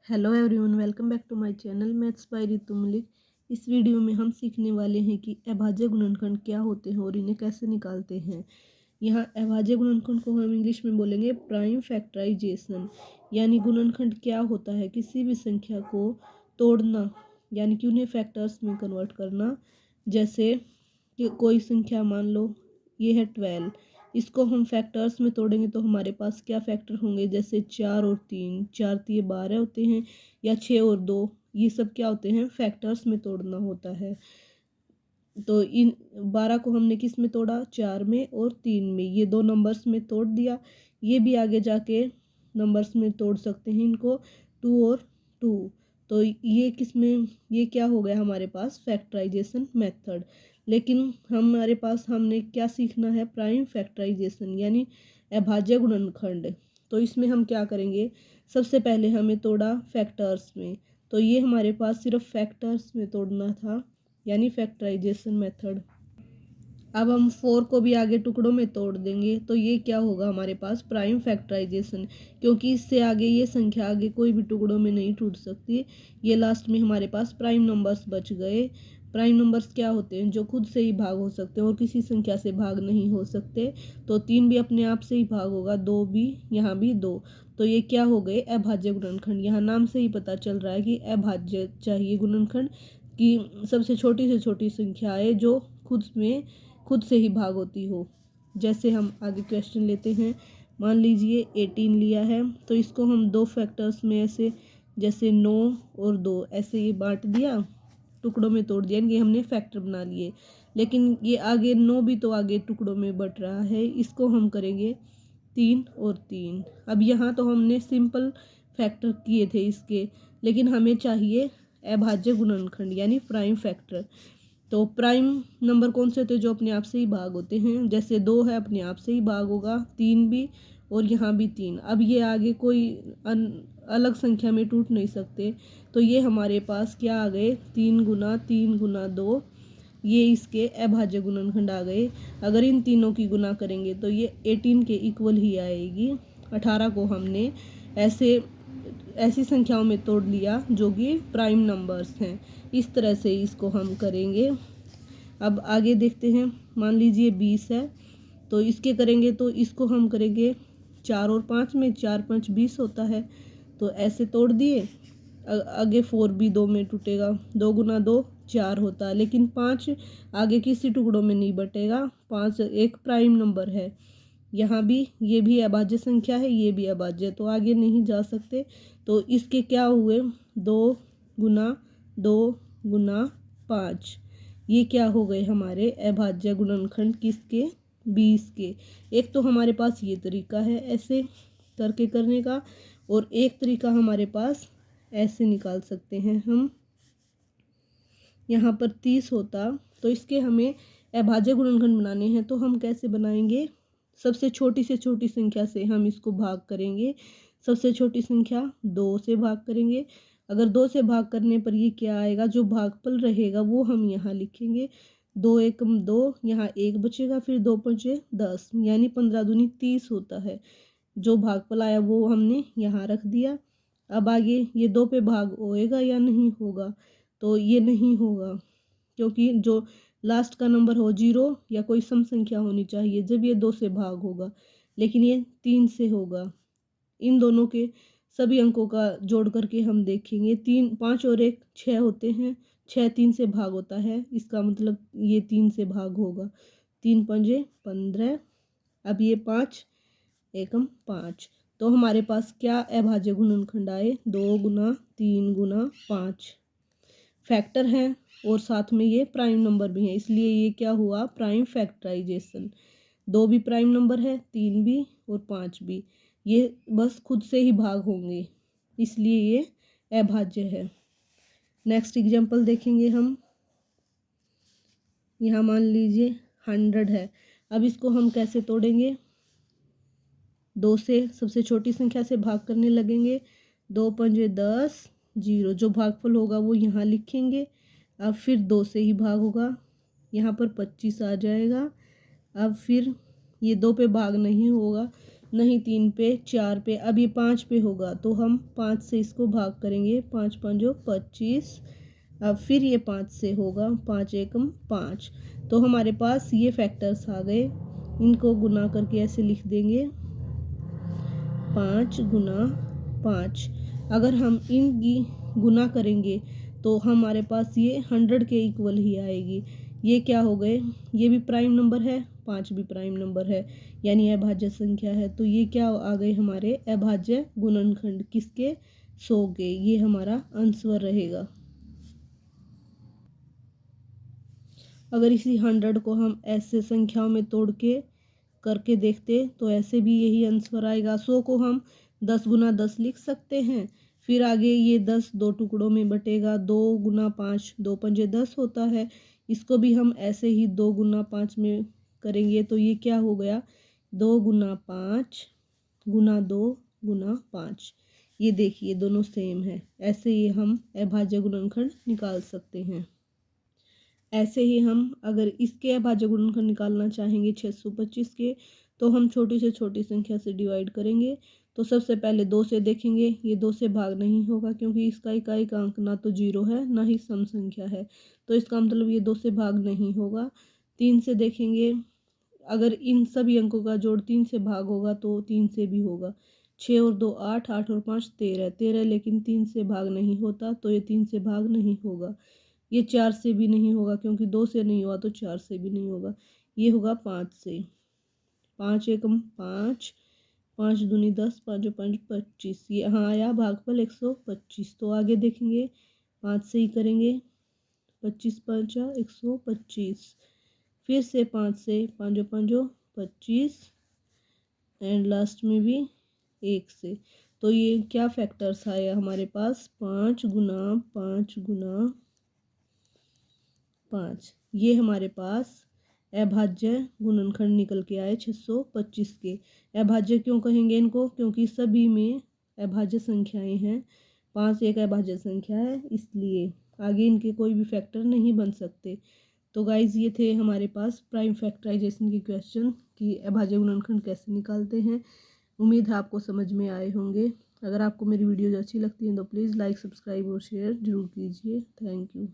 Hello everyone, welcome back to my channel maths by Ritu Malik. इस video में हम सीखने वाले हैं कि अभाज्य गुणनखंड क्या होते हैं और इन्हें कैसे निकालते हैं। यहाँ अभाज्य गुणनखंड को हम इंग्लिश में बोलेंगे प्राइम फैक्टराइजेशन, यानी गुणनखंड क्या होता है, किसी भी संख्या को तोड़ना, यानी कि उन्हें फैक्टर्स में कन्वर्ट करना। जैसे कि कोई संख्या मान लो ये है 12, इसको हम फैक्टर्स में तोड़ेंगे तो हमारे पास क्या फैक्टर होंगे, जैसे 4 और 3, 4 तो ये 12 होते हैं, या 6 और 2, ये सब क्या होते हैं, फैक्टर्स में तोड़ना होता है। तो इन 12 को हमने किस में तोड़ा, 4 में और 3 में, ये दो नंबर्स में तोड़ दिया। ये भी आगे जाके नंबर्स में तोड़ सकते हैं इनको, 2 और 2। तो ये किस में, ये क्या हो गया हमारे पास, फैक्टराइजेशन मेथड। लेकिन हमारे पास हमने क्या सीखना है, प्राइम फैक्टराइजेशन यानी अभाज्य गुणनखंड। तो इसमें हम क्या करेंगे, सबसे पहले हमें तोड़ा फैक्टर्स में, तो ये हमारे पास सिर्फ फैक्टर्स में तोड़ना था, यानी फैक्टराइजेशन मेथड। अब हम 4 को भी आगे टुकड़ों में तोड़ देंगे तो ये क्या होगा हमारे पास, प्राइम फैक्टराइजेशन, क्योंकि इससे आगे ये संख्या आगे कोई भी टुकड़ों में नहीं टूट सकती। ये लास्ट में हमारे पास प्राइम नंबर्स बच गए। प्राइम नंबर्स क्या होते हैं, जो खुद से ही भाग हो सकते हैं और किसी संख्या से भाग नहीं हो सकते। तो 3 भी अपने आप से ही भाग होगा, 2 भी, यहाँ भी 2। तो ये क्या हो गए, अभाज्य गुणनखंड। यहाँ नाम से ही पता चल रहा है कि अभाज्य चाहिए गुणनखंड, कि सबसे छोटी से छोटी संख्या है जो खुद से ही भाग होती हो। जैसे हम आगे क्वेश्चन लेते हैं, मान लीजिए 18 लिया है, तो इसको हम दो फैक्टर्स में ऐसे, जैसे 9 और 2 ऐसे ये बांट दिया, टुकड़ों में तोड़ दिया, ये हमने फैक्टर बना लिए। लेकिन ये आगे 9 भी तो आगे टुकड़ों में बट रहा है, इसको हम करेंगे 3 और 3। अब यहाँ तो हमने सिंपल फैक्टर किए थे इसके, लेकिन हमें चाहिए अभाज्य गुणनखंड यानी प्राइम फैक्टर। तो प्राइम नंबर कौन से होते हैं, जो अपने आप से ही भाग होते हैं। जैसे 2 है, अपने आप से ही भाग होगा, 3 भी, और यहाँ भी 3। अब ये आगे कोई अलग संख्या में टूट नहीं सकते, तो ये हमारे पास क्या आ गए, 3 गुना 2, ये इसके अभाज्य गुणनखंड आ गए। अगर इन तीनों की गुना करेंगे तो ये 18 के इक्वल ही आएगी। 18 को हमने ऐसी संख्याओं में तोड़ लिया जो कि प्राइम नंबर्स हैं। इस तरह से इसको हम करेंगे। अब आगे देखते हैं, मान लीजिए 20 है, तो इसके करेंगे तो इसको हम करेंगे 4 और 5 में, 4 5 20 होता है, तो ऐसे तोड़ दिए। आगे 4 भी 2 में टूटेगा, 2 गुना 2 4 होता है, लेकिन 5 आगे किसी टुकड़ों में नहीं बटेगा, 5 एक प्राइम नंबर है। यहाँ भी, ये भी अभाज्य संख्या है, ये भी अभाज्य, तो आगे नहीं जा सकते। तो इसके क्या हुए, 2 गुना 2 गुना 5, ये क्या हो गए हमारे अभाज्य गुणनखंड किसके, 20 के। एक तो हमारे पास ये तरीका है ऐसे करके करने का, और एक तरीका हमारे पास ऐसे निकाल सकते हैं हम। यहाँ पर 30 होता, तो इसके हमें अभाज्य गुणनखंड बनाने हैं, तो हम कैसे बनाएंगे, सबसे छोटी से छोटी संख्या से हम इसको भाग करेंगे। सबसे छोटी संख्या 2 से भाग करेंगे। अगर 2 से भाग करने पर ये क्या आएगा, जो भागफल रहेगा वो हम यहाँ लिखेंगे, 2 एकम 2, यहाँ 1 बचेगा, फिर 2 पंचे 10, यानी 15 दूनी 30 होता है। जो भागफल आया वो हमने यहाँ रख दिया। अब आगे ये 2 पे भाग होएगा या नहीं होगा, तो ये नहीं होगा, क्योंकि जो लास्ट का नंबर हो 0 या कोई सम संख्या होनी चाहिए जब ये 2 से भाग होगा, लेकिन ये 3 से होगा। इन दोनों के सभी अंकों का जोड़ करके हम देखेंगे, 3 5 और 1 6 होते हैं, 6 3 से भाग होता है, इसका मतलब ये 3 से भाग होगा, 3 पंजे 15। अब ये 5 एकम 5, तो हमारे पास क्या अभाज्य गुणनखंड आए, 2 गुना 3 गुना 5 फैक्टर हैं, और साथ में ये प्राइम नंबर भी हैं, इसलिए ये क्या हुआ, प्राइम फैक्टराइजेशन। 2 भी प्राइम नंबर है, 3 भी और 5 भी, ये बस खुद से ही भाग होंगे, इसलिए ये अभाज्य है। नेक्स्ट एग्जांपल देखेंगे हम। यहाँ मान लीजिए 100 है, अब इसको हम कैसे तोड़ेंगे, 2 से सबसे छोटी संख्या से भाग करने लगेंगे, 2 पंजे 10, 0, जो भागफल होगा वो यहाँ लिखेंगे। अब फिर 2 से ही भाग होगा, यहाँ पर 25 आ जाएगा। अब फिर ये 2 पे भाग नहीं होगा, नहीं 3 पे 4 पे, अब ये 5 पे होगा तो हम 5 से इसको भाग करेंगे, 5 5 25। अब फिर ये 5 से होगा, 5 एकम 5। तो हमारे पास ये फैक्टर्स आ गए, इनको गुना करके ऐसे लिख देंगे 5 गुना 5। अगर हम इनकी गुना करेंगे तो हमारे पास ये 100 के इक्वल ही आएगी। ये क्या हो गए, ये भी प्राइम नंबर है, 5 भी प्राइम नंबर है, यानी अभाज्य संख्या है। तो ये क्या आ गए हमारे अभाज्य गुणनखंड, किसके, 100 के। ये हमारा आंसर रहेगा। अगर इसी 100 को हम ऐसे संख्याओं में तोड़ के करके देखते तो ऐसे भी यही आंसर आएगा। 100 को हम 10 गुना 10 लिख सकते हैं, फिर आगे ये 10 दो टुकड़ों में बटेगा, 2 गुना 5, 2 पंजे 10 होता है। इसको भी हम ऐसे ही 2 गुना 5 में करेंगे तो ये क्या हो गया, 2 गुना 5 गुना 2 गुना 5। ये देखिए दोनों सेम है। ऐसे ही हम अभाज्य गुणनखंड निकाल सकते हैं। ऐसे ही हम अगर इसके अभाज्य गुणनखंड निकालना चाहेंगे 625 के, तो हम छोटी से छोटी संख्या से डिवाइड करेंगे। तो सबसे पहले 2 से देखेंगे, ये 2 से भाग नहीं होगा क्योंकि इसका इकाई का अंक ना तो 0 है ना ही सम संख्या है, तो इसका मतलब ये 2 से भाग नहीं होगा। 3 से देखेंगे, अगर इन सभी अंकों का जोड़ 3 से भाग होगा तो 3 से भी होगा। 6 और 2 8, 8 और 5 13, 13 लेकिन 3 से भाग नहीं होता, तो ये 3 से भाग नहीं होगा। ये 4 से भी नहीं होगा क्योंकि 2 से नहीं हुआ तो 4 से भी नहीं होगा। ये होगा 5 से, 5 एकम 5, 5 दूनी 10, 5 5 25। ये यहाँ आया भागफल 125। तो आगे देखेंगे 5 से ही करेंगे, 25 5 125। फिर से 5 से, 5 5 25 एंड लास्ट में भी 1 से। तो ये क्या फैक्टर्स आया हमारे पास, 5 गुना 5 गुना 5। ये हमारे पास अभाज्य गुणनखंड निकल के आए 625 के। अभाज्य क्यों कहेंगे इनको, क्योंकि सभी में अभाज्य संख्याएं हैं। 5 एक अभाज्य संख्या है, इसलिए आगे इनके कोई भी फैक्टर नहीं बन सकते। तो गाइज ये थे हमारे पास प्राइम फैक्टराइजेशन के क्वेश्चन कि अभाज्य गुणनखंड कैसे निकालते हैं। उम्मीद है आपको समझ में आए होंगे। अगर आपको मेरी वीडियोज अच्छी लगती हैं तो प्लीज़ लाइक, सब्सक्राइब और शेयर जरूर कीजिए। Thank you.